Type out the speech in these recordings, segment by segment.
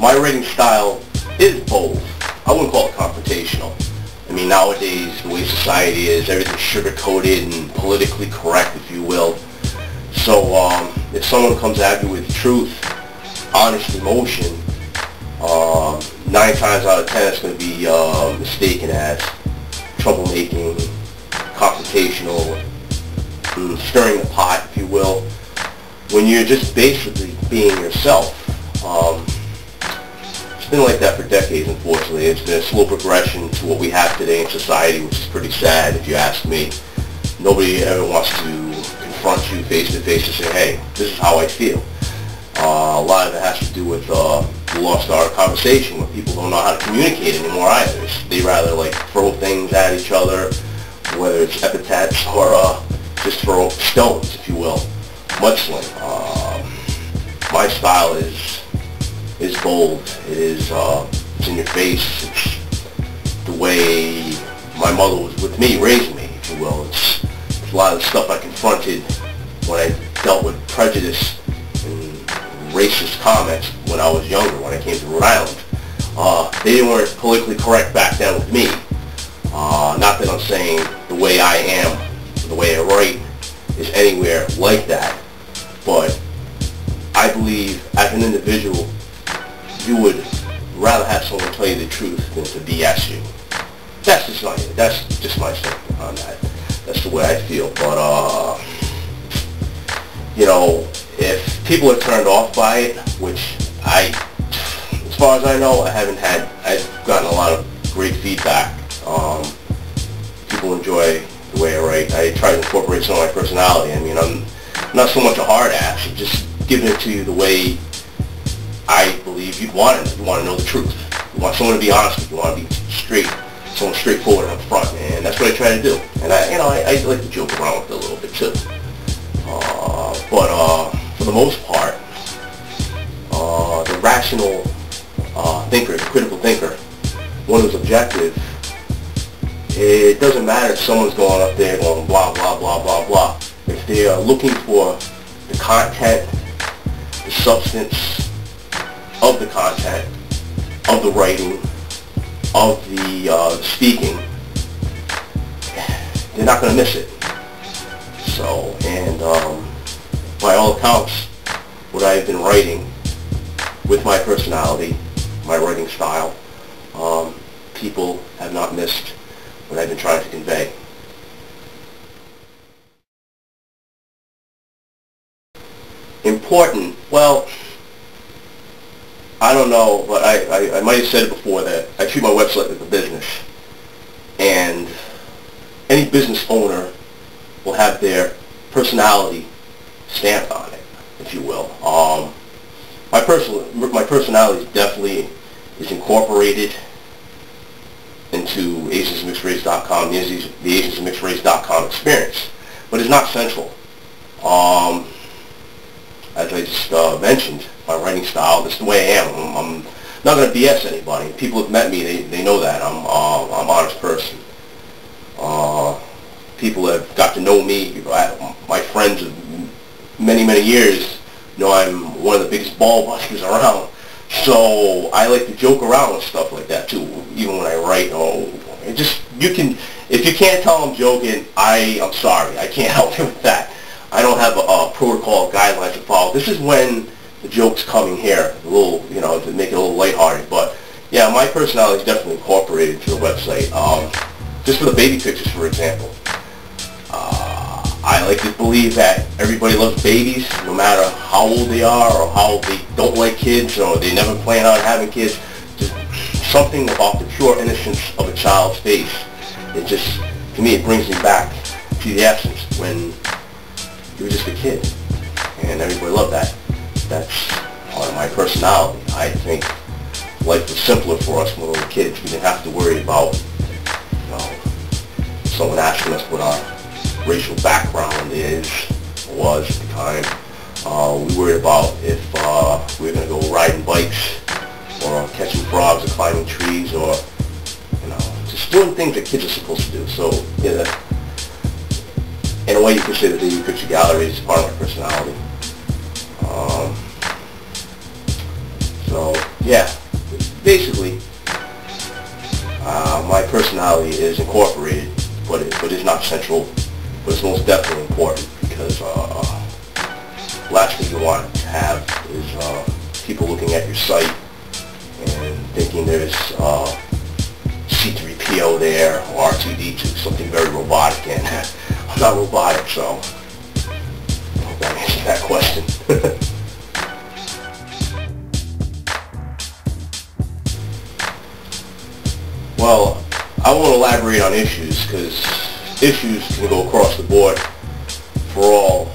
my writing style is bold. I wouldn't call it confrontational. I mean, nowadays, the way society is, everything's sugar-coated and politically correct, if you will. So, if someone comes at you with truth, honest emotion, 9 times out of 10 it's going to be mistaken as troublemaking, confrontational, stirring the pot, if you will, when you're just basically being yourself. It's been like that for decades, unfortunately. It's been a slow progression to what we have today in society, which is pretty sad, if you ask me. Nobody ever wants to confront you face to face and say, hey, this is how I feel. A lot of it has to do with the lost art of conversation, where people don't know how to communicate anymore either. They rather like throw things at each other, whether it's epithets or just throw stones, if you will. Mudslinging. My style is bold. It is it's in your face. It's the way my mother was with me, raised me, if you will. It's a lot of the stuff I confronted when I dealt with prejudice and racist comments when I was younger, when I came to Rhode Island. They weren't politically correct back then with me. Not that I'm saying the way I am, the way I write is anywhere like that, but I believe as an individual, you would rather have someone tell you the truth than to BS you. That's just my statement on that. That's the way I feel. But you know, if people are turned off by it, which as far as I know, I've gotten a lot of great feedback. People enjoy the way I write. I try to incorporate some of my personality. I mean, I'm not so much a hard ass. I'm just giving it to you the way I believe you'd want it. You want to know the truth. You want someone to be honest with you. You want to be straight, someone straightforward up front, and that's what I try to do. And I like to joke around with it a little bit too. But for the most part, the rational thinker, the critical thinker, one who's objective, it doesn't matter if someone's going up there going blah, blah, blah, blah, blah. If they are looking for the content, the substance of the content, of the writing, of the speaking, they're not going to miss it. So, and by all accounts, what I've been writing with my personality, my writing style, people have not missed what I've been trying to convey. Important, well, I don't know, but I might have said it before that I treat my website like a business. And any business owner will have their personality stamped on it, if you will. My personality definitely is incorporated into AsiansMixedRace.com, the AsiansMixedRace.com experience, but it's not central. As I just mentioned, my writing style, that's the way I am. I'm not going to BS anybody. People have met me, they know that. I'm an honest person. People have got to know me. My friends of many, many years know I'm one of the biggest ball busters around. So I like to joke around with stuff like that too, even when I write. If you can't tell I'm joking, I'm sorry. I can't help you with that. I don't have a protocol guidelines to follow. This is when the joke's coming here, a little, to make it a little lighthearted. But yeah, my personality is definitely incorporated to the website. Just for the baby pictures, for example. I like to believe that everybody loves babies, no matter how old they are or how they don't like kids or they never plan on having kids. Just something about the pure innocence of a child's face. It just, to me, it brings me back to the essence when you were just a kid. And everybody loved that. That's part of my personality. I think life was simpler for us when we were kids. We didn't have to worry about, someone asking us what our racial background was at the time. We worried about if we were going to go riding bikes or catching frogs or climbing trees or, just doing things that kids are supposed to do. So, yeah, in a way you could say that the picture gallery is part of my personality. So yeah, basically, my personality is incorporated, but it's not central, but it's most definitely important, because last thing you want to have is people looking at your site and thinking there's C-3PO there, or R2-D2, something very robotic, and I'm not robotic, so I hope that answers that question. Well, I won't elaborate on issues, because issues can go across the board for all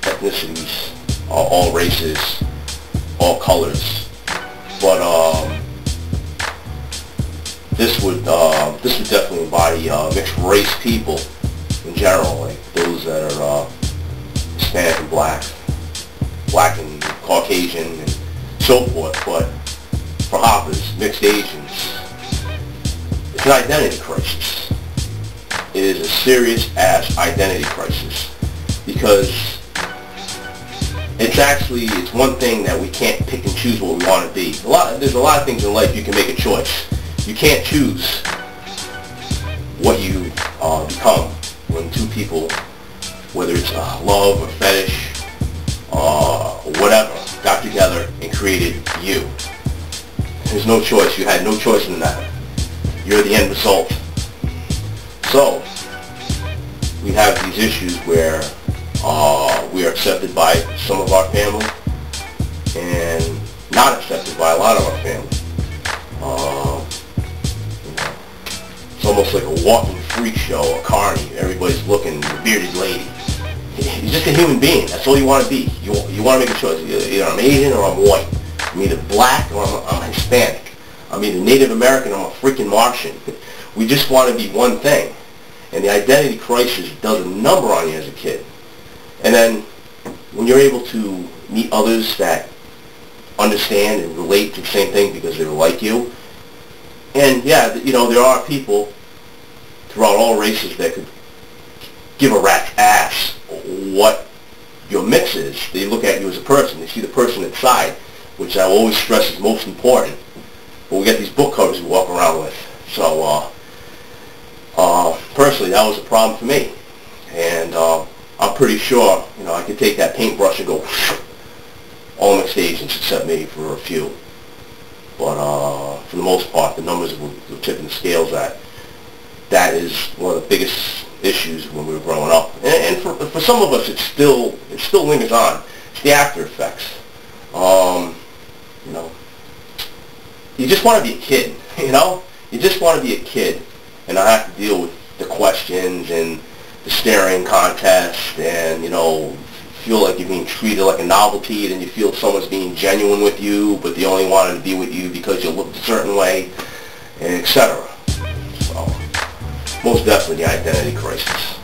ethnicities, all races, all colors. But this would definitely embody mixed race people in general, like those that are Hispanic and black and Caucasian and so forth. But for hoppers, mixed Asians, it's an identity crisis. It is a serious-ass identity crisis, because it's one thing that we can't pick and choose what we want to be. There's a lot of things in life you can make a choice. You can't choose what you become when two people, whether it's love or fetish or whatever, got together and created you. There's no choice. You had no choice in that. You're the end result. So we have these issues where we are accepted by some of our family and not accepted by a lot of our family. It's almost like a walking freak show, a carny. Everybody's looking, the bearded lady. You're just a human being. That's all you want to be. You want to make a choice. Either I'm Asian or I'm white. I'm either black or I'm Hispanic. I'm either Native American or I'm a freaking Martian. We just want to be one thing. And the identity crisis does a number on you as a kid. And then when you're able to meet others that understand and relate to the same thing because they're like you, and yeah, there are people throughout all races that could give a rat's ass what your mix is. They look at you as a person. They see the person inside, which I always stress is most important. But we got these book covers we walk around with. So personally, that was a problem for me. And I'm pretty sure, I could take that paintbrush and go all mixed Asians except maybe for a few. But for the most part, the numbers were tipping the scales at. That is one of the biggest issues when we were growing up. And for some of us, it still lingers on. It's the after effects. You just want to be a kid, You just want to be a kid and not have to deal with the questions and the staring contest and, feel like you're being treated like a novelty, and then you feel someone's being genuine with you, but they only wanted to be with you because you looked a certain way, and etc. So, most definitely the identity crisis.